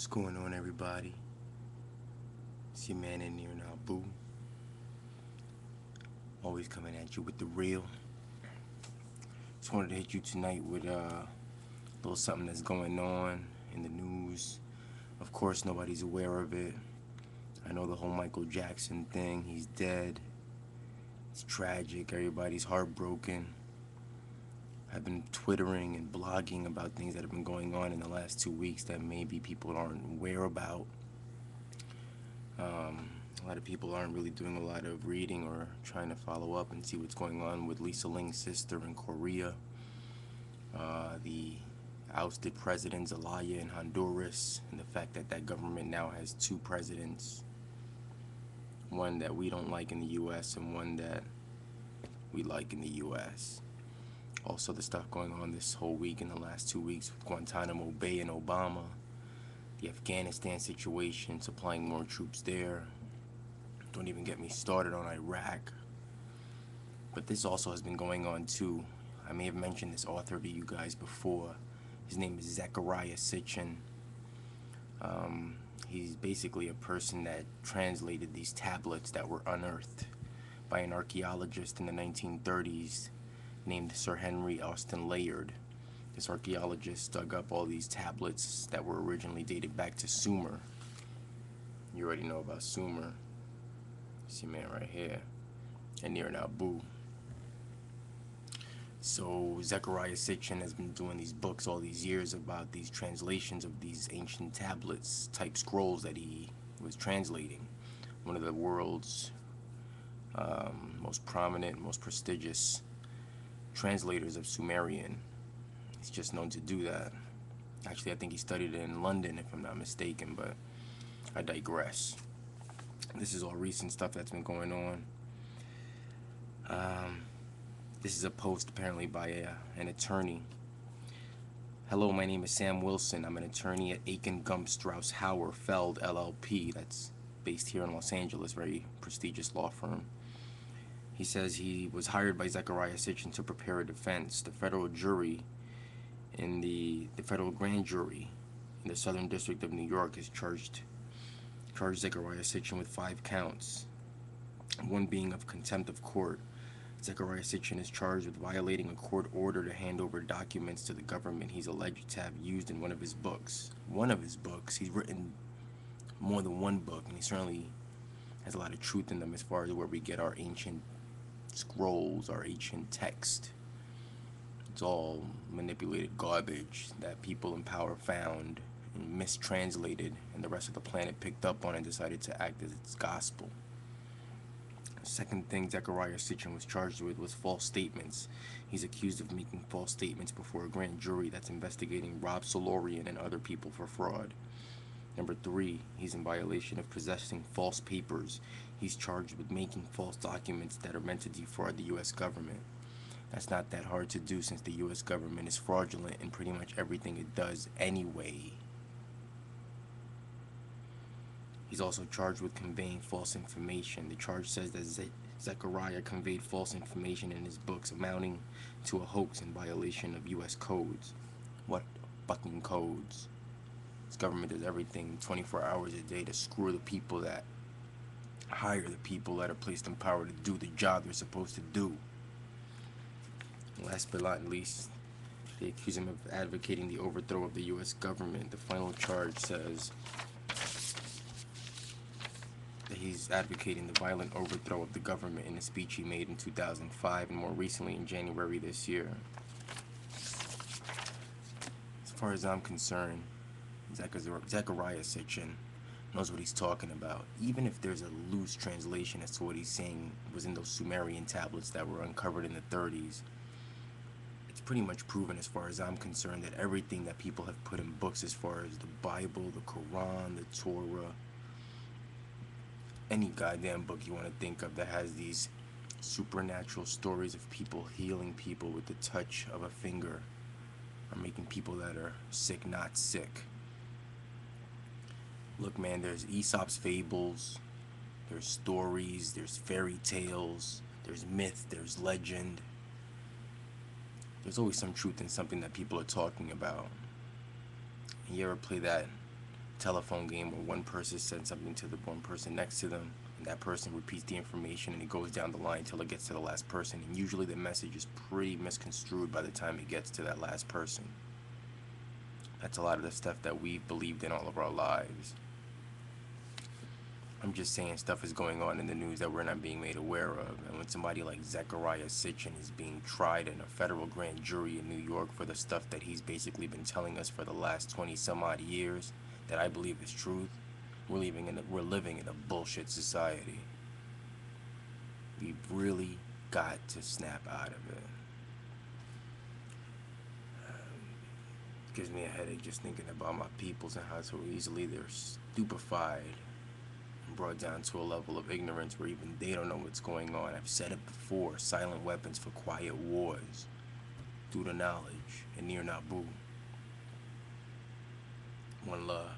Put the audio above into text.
What's going on, everybody? It's your man ENIR NABU. Always coming at you with the real. Just wanted to hit you tonight with a little something that's going on in the news. Of course, nobody's aware of it. I know the whole Michael Jackson thing. He's dead. It's tragic. Everybody's heartbroken. I've been twittering and blogging about things that have been going on in the last 2 weeks that maybe people aren't aware about. A lot of people aren't really doing a lot of reading or trying to follow up and see what's going on with Lisa Ling's sister in Korea, the ousted president Zelaya in Honduras, and the fact that that government now has two presidents, one that we don't like in the U.S. and one that we like in the U.S. Also, the stuff going on this whole week in the last 2 weeks with Guantanamo Bay and Obama, the Afghanistan situation, supplying more troops there. Don't even get me started on Iraq. But this also has been going on too. I may have mentioned this author to you guys before. His name is Zecharia Sitchin. He's basically a person that translated these tablets that were unearthed by an archaeologist in the 1930s named Sir Henry Austin Layard. This archaeologist dug up all these tablets that were originally dated back to Sumer. You already know about Sumer. See man right here, ENIR NABU. So Zecharia Sitchin has been doing these books all these years about these translations of these ancient tablets type scrolls that he was translating. One of the world's most prominent, most prestigious translators of Sumerian. He's just known to do that. Actually, I think he studied it in London, if I'm not mistaken, but I digress. This is all recent stuff that's been going on. This is a post apparently by an attorney. Hello, my name is Sam Wilson. I'm an attorney at Aiken Gump Strauss Hauer Feld LLP. That's based here in Los Angeles, very prestigious law firm. He says he was hired by Zecharia Sitchin to prepare a defense. The federal jury in the federal grand jury in the Southern District of New York has charged Zecharia Sitchin with 5 counts, one being of contempt of court. Zecharia Sitchin is charged with violating a court order to hand over documents to the government he's alleged to have used in one of his books. He's written more than one book, and he certainly has a lot of truth in them as far as where we get our ancient scrolls, our ancient text. It's all manipulated garbage that people in power found and mistranslated, and the rest of the planet picked up on and decided to act as its gospel. The second thing Zecharia Sitchin was charged with was false statements. He's accused of making false statements before a grand jury that's investigating Rob Solorian and other people for fraud. Number 3, he's in violation of possessing false papers. He's charged with making false documents that are meant to defraud the U.S. government. That's not that hard to do since the U.S. government is fraudulent in pretty much everything it does anyway. He's also charged with conveying false information. The charge says that Zecharia conveyed false information in his books amounting to a hoax in violation of U.S. codes. What fucking codes? This government does everything 24 hours a day to screw the people that hire the people that are placed in power to do the job they're supposed to do. Last but not least, they accuse him of advocating the overthrow of the U.S. government. The final charge says that he's advocating the violent overthrow of the government in a speech he made in 2005 and more recently in January this year. As far as I'm concerned, Zecharia Sitchin knows what he's talking about. Even if there's a loose translation as to what he's saying was in those Sumerian tablets that were uncovered in the 30s, it's pretty much proven as far as I'm concerned that everything that people have put in books as far as the Bible, the Quran, the Torah, any goddamn book you want to think of that has these supernatural stories of people healing people with the touch of a finger, or making people that are sick not sick. Look, man, there's Aesop's fables, there's stories, there's fairy tales, there's myth, there's legend. There's always some truth in something that people are talking about. And you ever play that telephone game where one person said something to the one person next to them, and that person repeats the information, and it goes down the line until it gets to the last person, and usually the message is pretty misconstrued by the time it gets to that last person. That's a lot of the stuff that we've believed in all of our lives. I'm just saying stuff is going on in the news that we're not being made aware of. And when somebody like Zecharia Sitchin is being tried in a federal grand jury in New York for the stuff that he's basically been telling us for the last 20 some odd years that I believe is truth, we're living in a bullshit society. We've really got to snap out of it. Gives me a headache just thinking about my peoples and how so easily they're stupefied and brought down to a level of ignorance where even they don't know what's going on. I've said it before, silent weapons for quiet wars. Due to knowledge, ENIR NABU. One love.